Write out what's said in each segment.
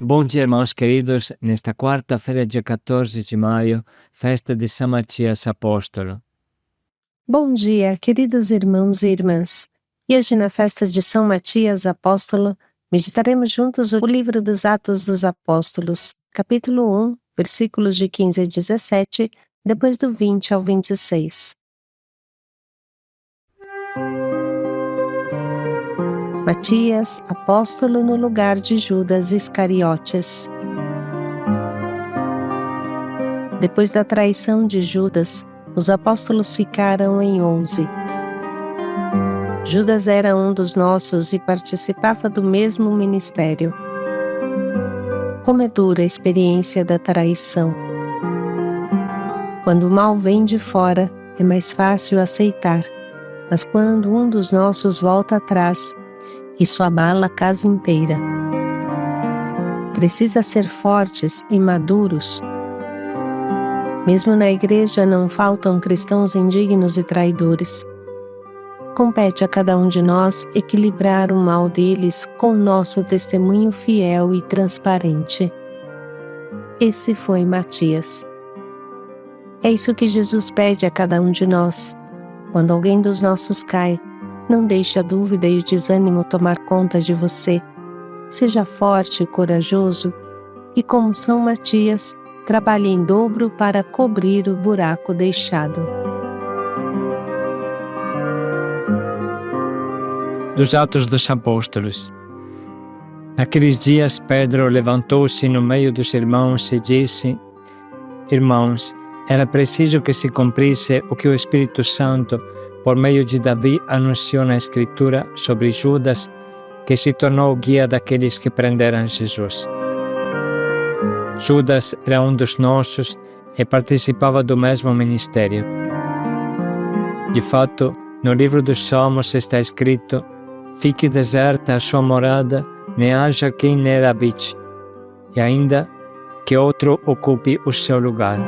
Bom dia, irmãos queridos, nesta quarta-feira, dia 14 de maio, festa de São Matias Apóstolo. Bom dia, queridos irmãos e irmãs. E hoje, na festa de São Matias Apóstolo, meditaremos juntos o livro dos Atos dos Apóstolos, capítulo 1, versículos de 15 a 17, depois do 20 ao 26. Matias, apóstolo no lugar de Judas Iscariotes. Depois da traição de Judas, os apóstolos ficaram em 11. Judas era um dos nossos e participava do mesmo ministério. Como é dura a experiência da traição. Quando o mal vem de fora, é mais fácil aceitar, mas quando um dos nossos volta atrás, isso abala a casa inteira. Precisa ser fortes e maduros. Mesmo na igreja não faltam cristãos indignos e traidores. Compete a cada um de nós equilibrar o mal deles com nosso testemunho fiel e transparente. Esse foi Matias. É isso que Jesus pede a cada um de nós. Quando alguém dos nossos cai, não deixe a dúvida e o desânimo tomar conta de você. Seja forte e corajoso e, como São Matias, trabalhe em dobro para cobrir o buraco deixado. Dos Atos dos Apóstolos. Naqueles dias, Pedro levantou-se no meio dos irmãos e disse: Irmãos, era preciso que se cumprisse o que o Espírito Santo, por meio de Davi, anunciou na Escritura sobre Judas, que se tornou o guia daqueles que prenderam Jesus. Judas era um dos nossos e participava do mesmo ministério. De fato, no livro dos Salmos está escrito: fique deserta a sua morada, nem haja quem nela habite, e ainda que outro ocupe o seu lugar.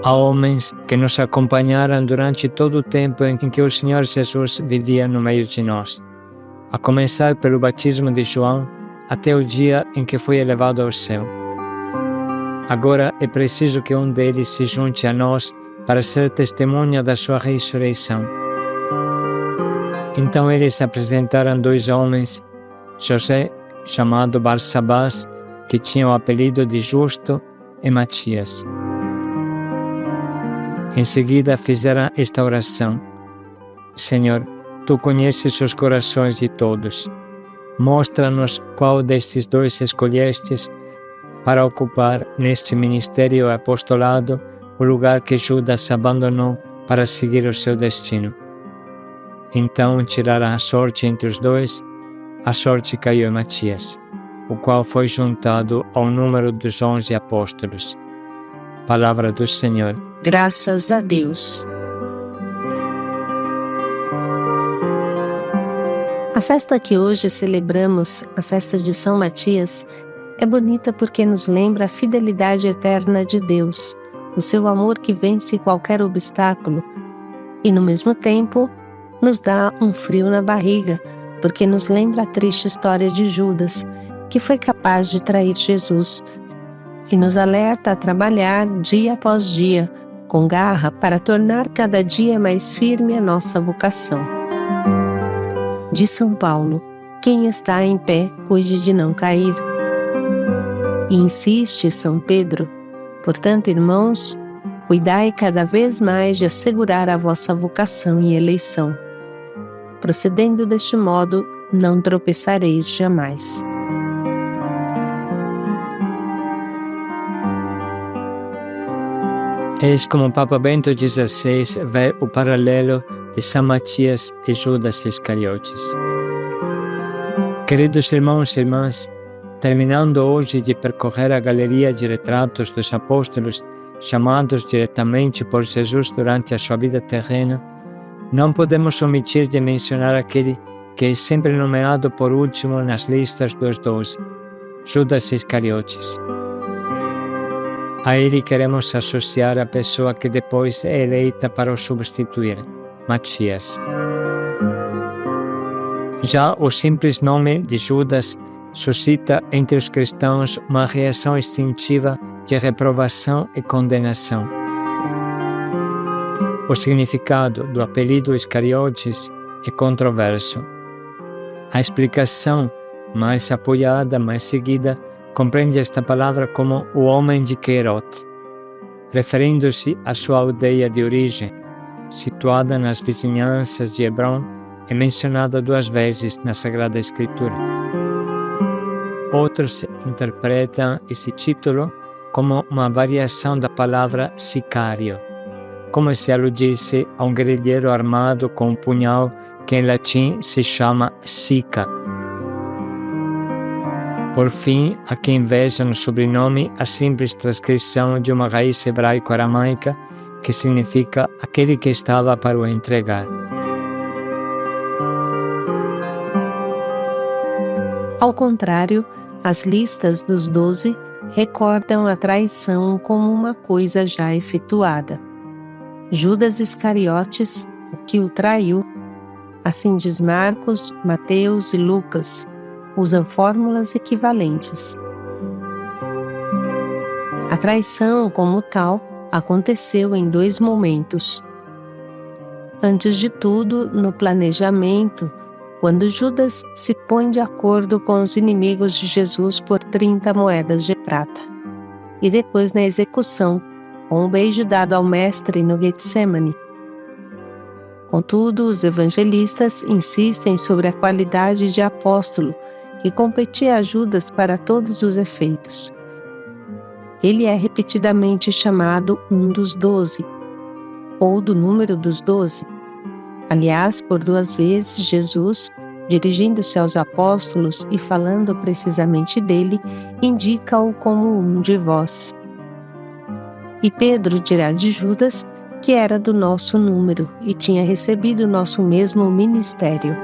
Há homens que nos acompanharam durante todo o tempo em que o Senhor Jesus vivia no meio de nós, a começar pelo batismo de João até o dia em que foi elevado ao céu. Agora é preciso que um deles se junte a nós para ser testemunha da sua ressurreição. Então eles apresentaram 2 homens, José, chamado Barsabás, que tinha o apelido de Justo, e Matias. Em seguida fizeram esta oração: Senhor, Tu conheces os corações de todos. Mostra-nos qual destes 2 escolhestes para ocupar neste ministério e apostolado o lugar que Judas abandonou para seguir o seu destino. Então tiraram a sorte entre os 2, a sorte caiu em Matias, o qual foi juntado ao número dos 11 apóstolos. Palavra do Senhor. Graças a Deus. A festa que hoje celebramos, a festa de São Matias, é bonita porque nos lembra a fidelidade eterna de Deus, o seu amor que vence qualquer obstáculo, e no mesmo tempo nos dá um frio na barriga, porque nos lembra a triste história de Judas, que foi capaz de trair Jesus, e nos alerta a trabalhar dia após dia, com garra, para tornar cada dia mais firme a nossa vocação. De São Paulo: quem está em pé, cuide de não cair. E insiste São Pedro: portanto, irmãos, cuidai cada vez mais de assegurar a vossa vocação e eleição. Procedendo deste modo, não tropeçareis jamais. Eis como o Papa Bento XVI vê o paralelo de São Matias e Judas Iscariotes. Queridos irmãos e irmãs, terminando hoje de percorrer a galeria de retratos dos apóstolos chamados diretamente por Jesus durante a sua vida terrena, não podemos omitir de mencionar aquele que é sempre nomeado por último nas listas dos 12, Judas Iscariotes. A ele queremos associar a pessoa que depois é eleita para o substituir, Matias. Já o simples nome de Judas suscita entre os cristãos uma reação instintiva de reprovação e condenação. O significado do apelido Iscariotes é controverso. A explicação mais apoiada, mais seguida, compreende esta palavra como o homem de Queirot, referindo-se à sua aldeia de origem, situada nas vizinhanças de Hebron e mencionada 2 vezes na Sagrada Escritura. Outros interpretam esse título como uma variação da palavra sicário, como se aludisse a um guerrilheiro armado com um punhal que em latim se chama sica. Por fim, há quem veja no sobrenome a simples transcrição de uma raiz hebraico-aramaica que significa aquele que estava para o entregar. Ao contrário, as listas dos 12 recordam a traição como uma coisa já efetuada. Judas Iscariotes, o que o traiu, assim diz Marcos, Mateus e Lucas, usam fórmulas equivalentes. A traição, como tal, aconteceu em 2 momentos. Antes de tudo, no planejamento, quando Judas se põe de acordo com os inimigos de Jesus por 30 moedas de prata. E depois na execução, com um beijo dado ao mestre no Getsemane. Contudo, os evangelistas insistem sobre a qualidade de apóstolo, que competia a Judas para todos os efeitos. Ele é repetidamente chamado um dos 12, ou do número dos 12. Aliás, por 2 vezes, Jesus, dirigindo-se aos apóstolos e falando precisamente dele, indica-o como um de vós. E Pedro dirá de Judas que era do nosso número e tinha recebido nosso mesmo ministério.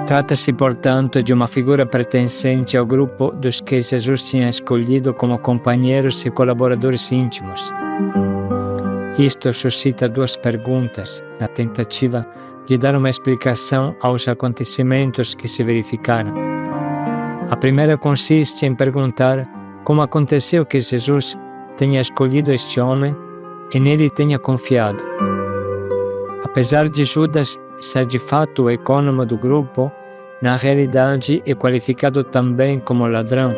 Trata-se, portanto, de uma figura pertencente ao grupo dos que Jesus tinha escolhido como companheiros e colaboradores íntimos. Isto suscita 2 perguntas, na tentativa de dar uma explicação aos acontecimentos que se verificaram. A primeira consiste em perguntar como aconteceu que Jesus tenha escolhido este homem e nele tenha confiado. Apesar de Judas ser de fato o ecônomo do grupo, na realidade é qualificado também como ladrão.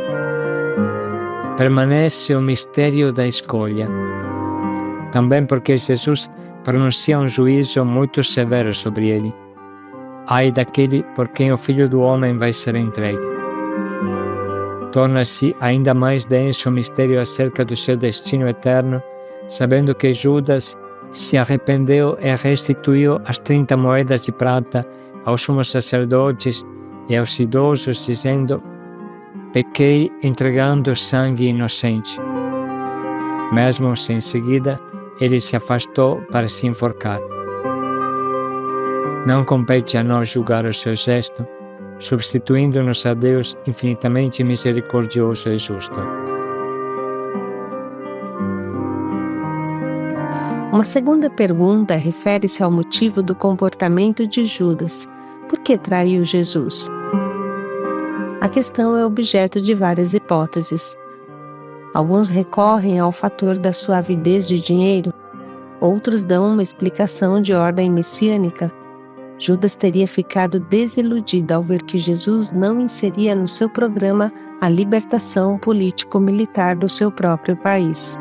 Permanece o mistério da escolha. Também porque Jesus pronuncia um juízo muito severo sobre ele. Ai daquele por quem o Filho do Homem vai ser entregue. Torna-se ainda mais denso o mistério acerca do seu destino eterno, sabendo que Judas se arrependeu e restituiu as 30 moedas de prata aos sumos sacerdotes e aos idosos, dizendo: pequei entregando sangue inocente. Mesmo se em seguida ele se afastou para se enforcar. Não compete a nós julgar o seu gesto, substituindo-nos a Deus infinitamente misericordioso e justo. Uma segunda pergunta refere-se ao motivo do comportamento de Judas. Por que traiu Jesus? A questão é objeto de várias hipóteses. Alguns recorrem ao fator da sua avidez de dinheiro, outros dão uma explicação de ordem messiânica. Judas teria ficado desiludido ao ver que Jesus não inseria no seu programa a libertação político-militar do seu próprio país.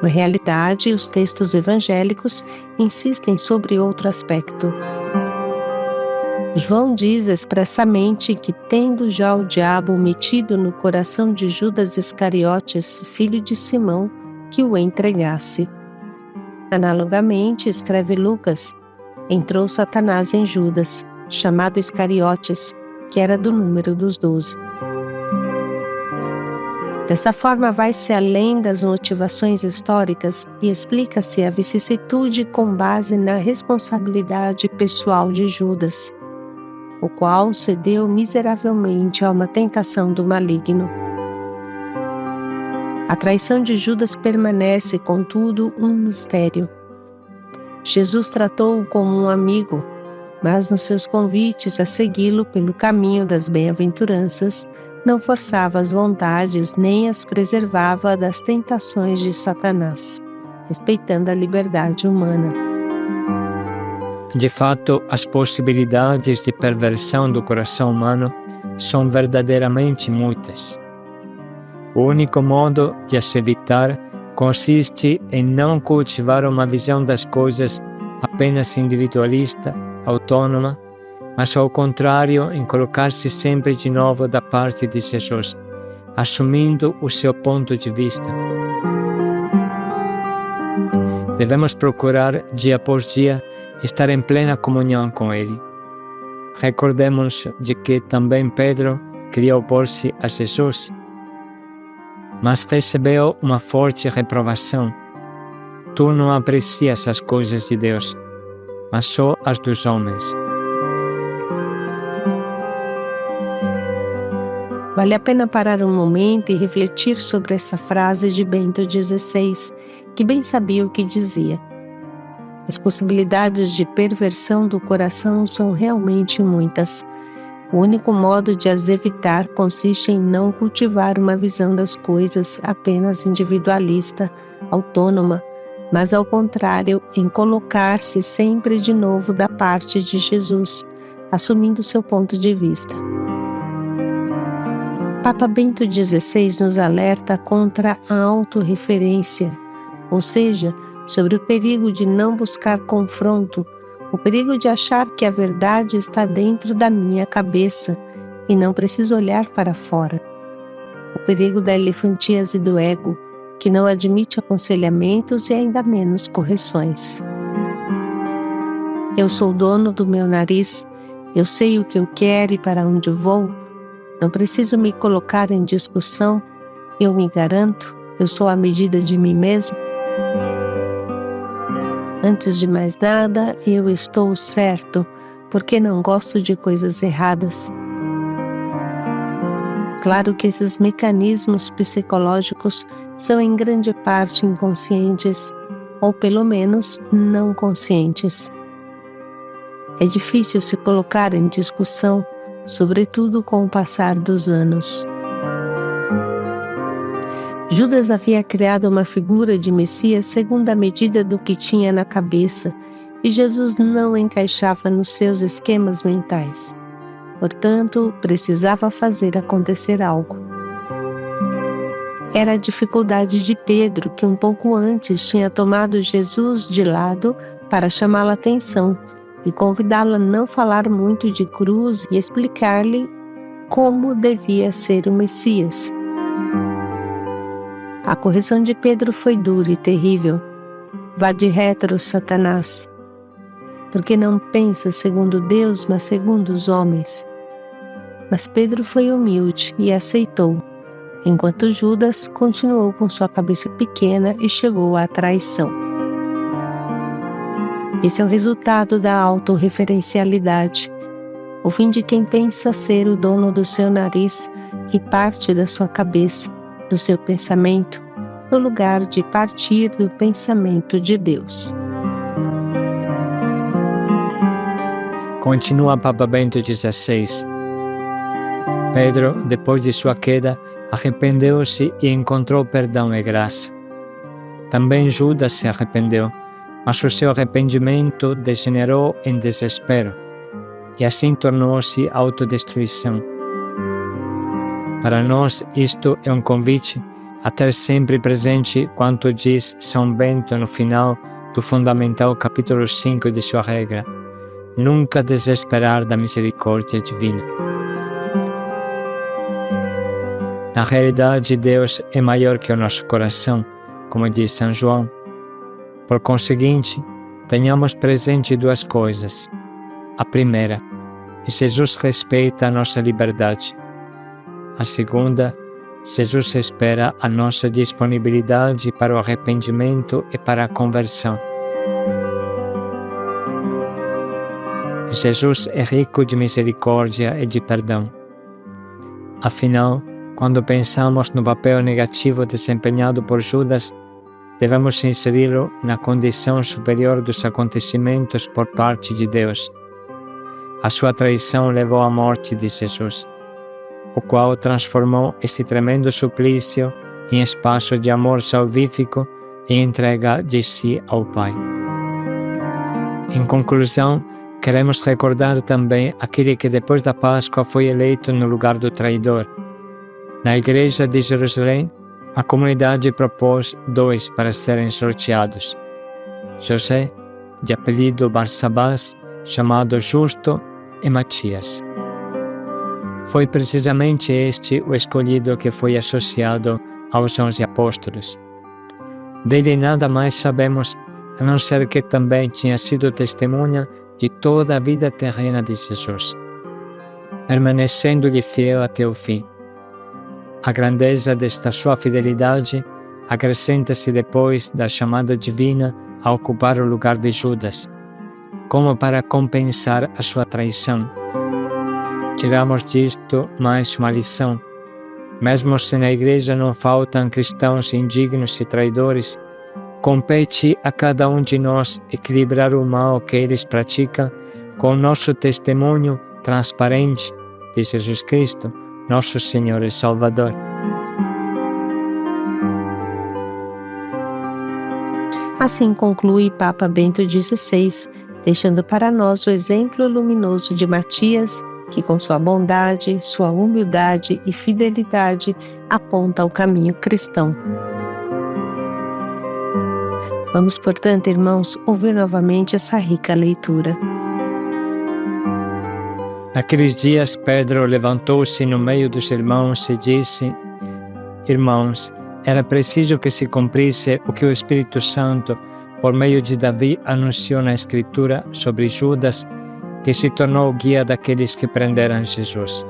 Na realidade, os textos evangélicos insistem sobre outro aspecto. João diz expressamente que, tendo já o diabo metido no coração de Judas Iscariotes, filho de Simão, que o entregasse. Analogamente, escreve Lucas, entrou Satanás em Judas, chamado Iscariotes, que era do número dos 12. Desta forma, vai-se além das motivações históricas e explica-se a vicissitude com base na responsabilidade pessoal de Judas, o qual cedeu miseravelmente a uma tentação do maligno. A traição de Judas permanece, contudo, um mistério. Jesus tratou-o como um amigo, mas nos seus convites a segui-lo pelo caminho das bem-aventuranças, não forçava as vontades nem as preservava das tentações de Satanás, respeitando a liberdade humana. De fato, as possibilidades de perversão do coração humano são verdadeiramente muitas. O único modo de as evitar consiste em não cultivar uma visão das coisas apenas individualista, autônoma, mas ao contrário em colocar-se sempre de novo da parte de Jesus, assumindo o seu ponto de vista. Devemos procurar, dia após dia, estar em plena comunhão com Ele. Recordemos de que também Pedro queria opor-se a Jesus, mas recebeu uma forte reprovação. Tu não aprecias as coisas de Deus, mas só as dos homens. Vale a pena parar um momento e refletir sobre essa frase de Bento XVI, que bem sabia o que dizia. As possibilidades de perversão do coração são realmente muitas. O único modo de as evitar consiste em não cultivar uma visão das coisas apenas individualista, autônoma, mas ao contrário, em colocar-se sempre de novo da parte de Jesus, assumindo seu ponto de vista. Papa Bento XVI nos alerta contra a autorreferência, ou seja, sobre o perigo de não buscar confronto, o perigo de achar que a verdade está dentro da minha cabeça e não preciso olhar para fora. O perigo da elefantíase do ego, que não admite aconselhamentos e ainda menos correções. Eu sou dono do meu nariz, eu sei o que eu quero e para onde vou, não preciso me colocar em discussão, eu me garanto, eu sou a medida de mim mesmo. Antes de mais nada, eu estou certo, porque não gosto de coisas erradas. Claro que esses mecanismos psicológicos são em grande parte inconscientes, ou pelo menos não conscientes. É difícil se colocar em discussão, sobretudo com o passar dos anos. Judas havia criado uma figura de Messias segundo a medida do que tinha na cabeça, e Jesus não encaixava nos seus esquemas mentais. Portanto, precisava fazer acontecer algo. Era a dificuldade de Pedro, que um pouco antes tinha tomado Jesus de lado para chamá-la a atenção e convidá-lo a não falar muito de cruz e explicar-lhe como devia ser o Messias. A correção de Pedro foi dura e terrível. Vá de retro, Satanás, porque não pensa segundo Deus, mas segundo os homens. Mas Pedro foi humilde e aceitou, enquanto Judas continuou com sua cabeça pequena e chegou à traição. Esse é o resultado da autorreferencialidade, o fim de quem pensa ser o dono do seu nariz e parte da sua cabeça, do seu pensamento, no lugar de partir do pensamento de Deus. Continua Papa Bento XVI. Pedro, depois de sua queda, arrependeu-se e encontrou perdão e graça. Também Judas se arrependeu, mas o seu arrependimento degenerou em desespero, e assim tornou-se autodestruição. Para nós, isto é um convite a ter sempre presente quanto diz São Bento no final do fundamental capítulo 5 de sua regra: nunca desesperar da misericórdia divina. Na realidade, Deus é maior que o nosso coração, como diz São João. Por conseguinte, tenhamos presente duas coisas. A primeira, Jesus respeita a nossa liberdade. A segunda, Jesus espera a nossa disponibilidade para o arrependimento e para a conversão. Jesus é rico de misericórdia e de perdão. Afinal, quando pensamos no papel negativo desempenhado por Judas, devemos inseri-lo na condição superior dos acontecimentos por parte de Deus. a sua traição levou à morte de Jesus, o qual transformou este tremendo suplício em espaço de amor salvífico e entrega de si ao Pai. Em conclusão, queremos recordar também aquele que depois da Páscoa foi eleito no lugar do traidor. Na Igreja de Jerusalém, a comunidade propôs 2 para serem sorteados: José, de apelido Barsabás, chamado Justo, e Matias. Foi precisamente este o escolhido que foi associado aos 11 apóstolos. Dele nada mais sabemos, a não ser que também tinha sido testemunha de toda a vida terrena de Jesus, permanecendo-lhe fiel até o fim. A grandeza desta sua fidelidade acrescenta-se depois da chamada divina a ocupar o lugar de Judas, como para compensar a sua traição. Tiramos disto mais uma lição. Mesmo se na Igreja não faltam cristãos indignos e traidores, compete a cada um de nós equilibrar o mal que eles praticam com o nosso testemunho transparente de Jesus Cristo, nosso Senhor e Salvador. Assim conclui Papa Bento XVI, deixando para nós o exemplo luminoso de Matias, que com sua bondade, sua humildade e fidelidade aponta o caminho cristão. Vamos, portanto, irmãos, ouvir novamente essa rica leitura. Naqueles dias, Pedro levantou-se no meio dos irmãos e disse: Irmãos, era preciso que se cumprisse o que o Espírito Santo, por meio de Davi, anunciou na Escritura sobre Judas, que se tornou o guia daqueles que prenderam Jesus.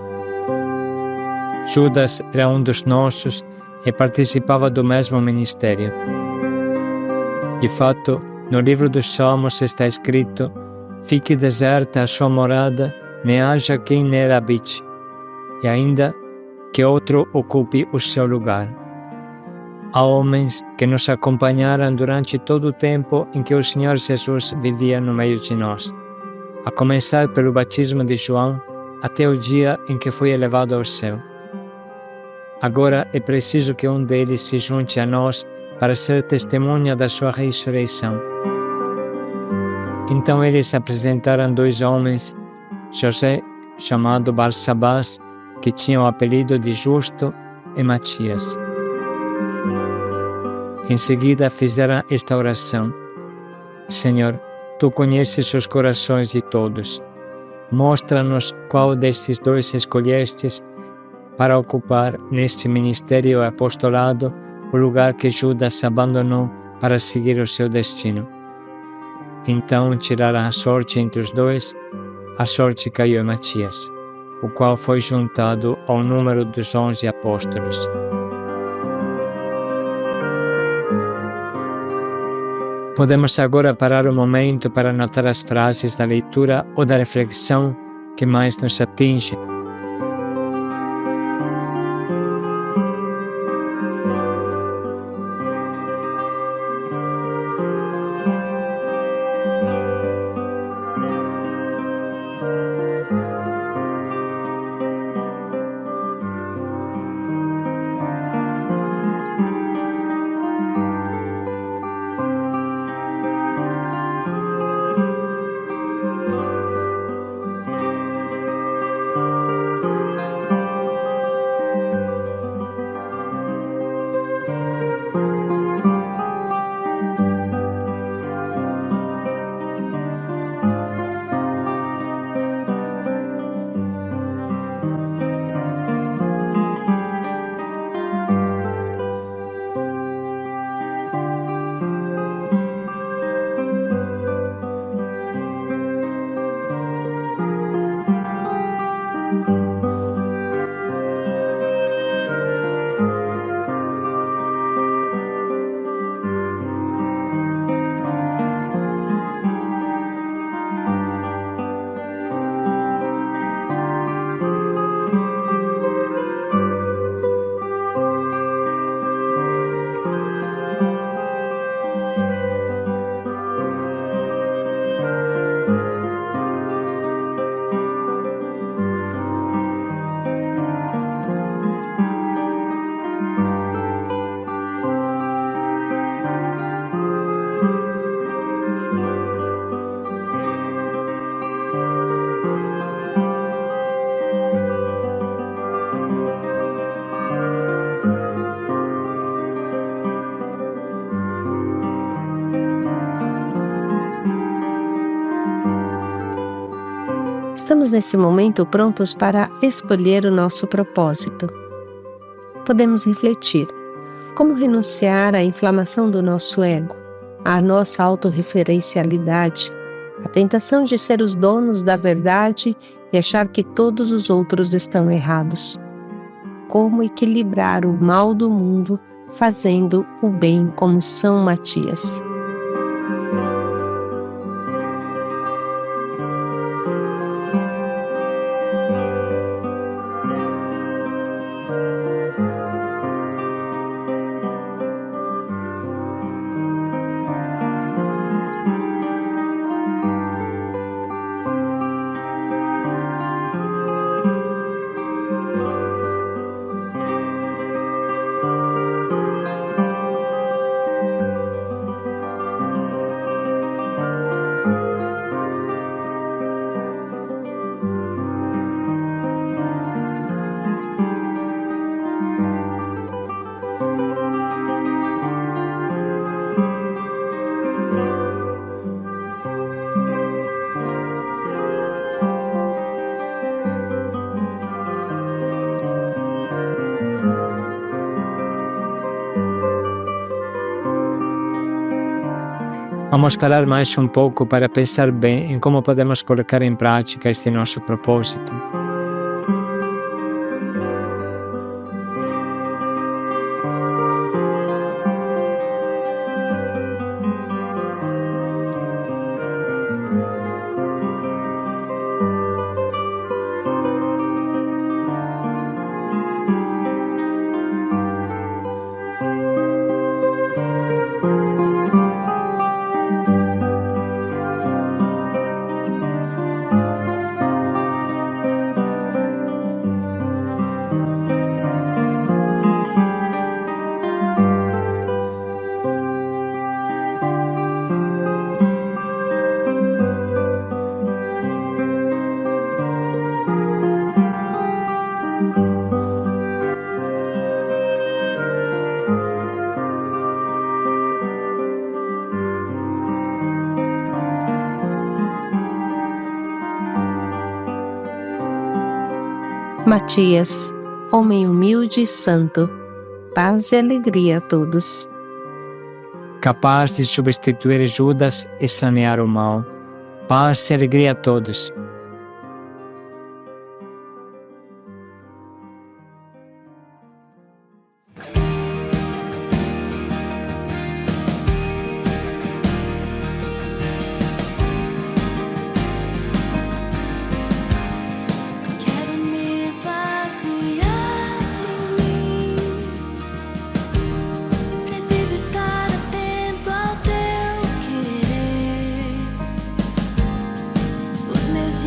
Judas era um dos nossos e participava do mesmo ministério. De fato, no livro dos Salmos está escrito: Fique deserta a sua morada, nem haja quem nela habite, e ainda que outro ocupe o seu lugar. Há homens que nos acompanharam durante todo o tempo em que o Senhor Jesus vivia no meio de nós, a começar pelo batismo de João até o dia em que foi elevado ao céu. Agora é preciso que um deles se junte a nós para ser testemunha da sua ressurreição. Então eles apresentaram 2 homens, José, chamado Barsabás, que tinha o apelido de Justo, e Matias. Em seguida fizeram esta oração: Senhor, Tu conheces os corações de todos. Mostra-nos qual destes 2 escolhestes para ocupar neste ministério e apostolado o lugar que Judas abandonou para seguir o seu destino. Então tiraram a sorte entre os 2, a sorte caiu em Matias, o qual foi juntado ao número dos 11 apóstolos. Podemos agora parar um momento para anotar as frases da leitura ou da reflexão que mais nos atinge. Estamos nesse momento prontos para escolher o nosso propósito. Podemos refletir: como renunciar à inflamação do nosso ego, à nossa autorreferencialidade, à tentação de ser os donos da verdade e achar que todos os outros estão errados? Como equilibrar o mal do mundo fazendo o bem como São Matias? Vamos parar mais um pouco para pensar bem em como podemos colocar em prática este nosso propósito. Matias, homem humilde e santo, paz e alegria a todos. Capaz de substituir Judas e sanear o mal. Paz e alegria a todos. Meus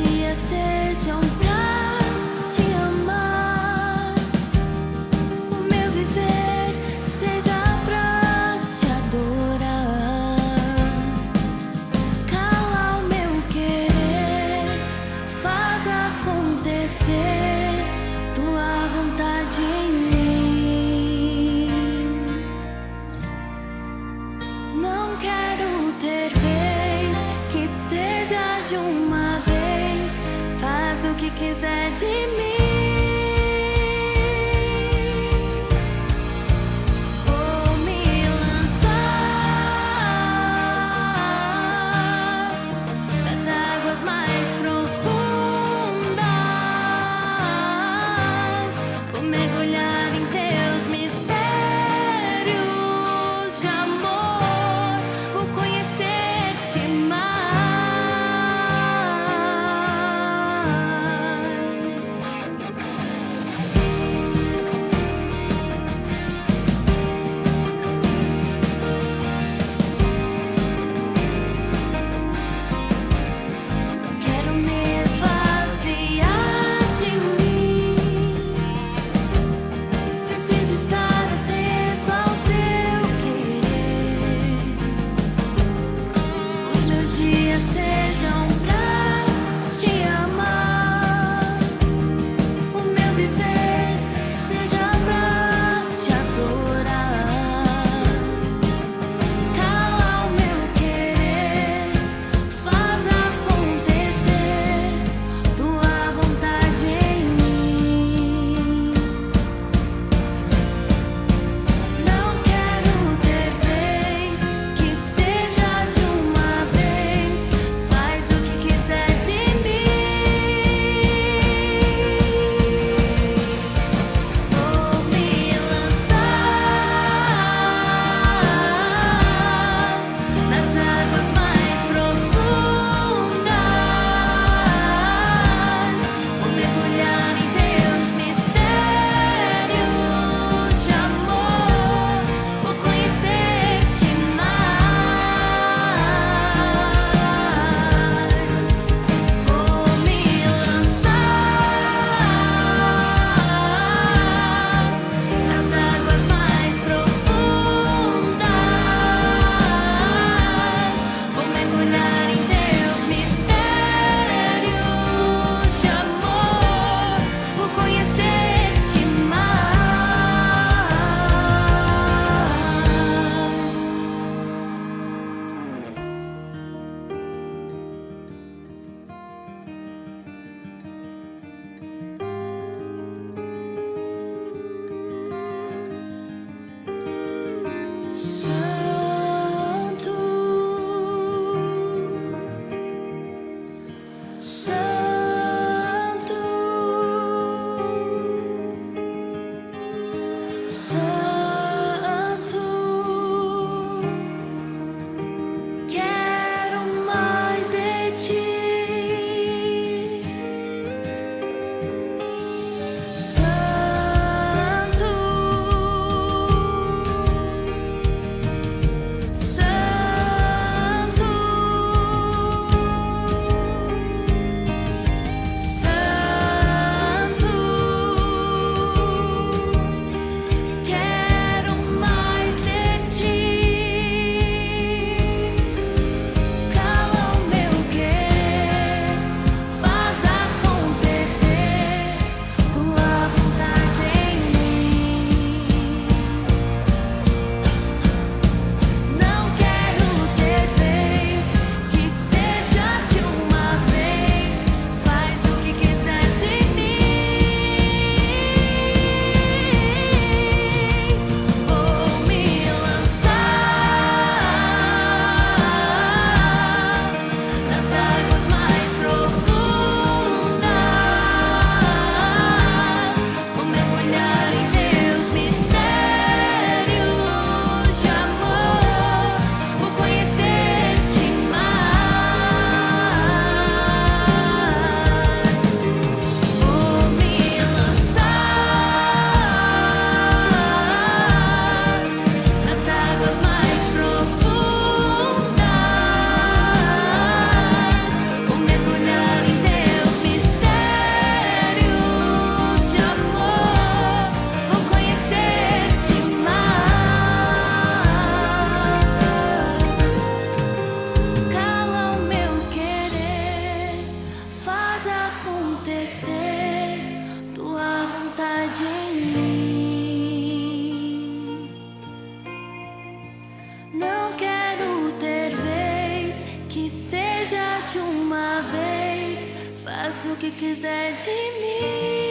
que quiser de mim.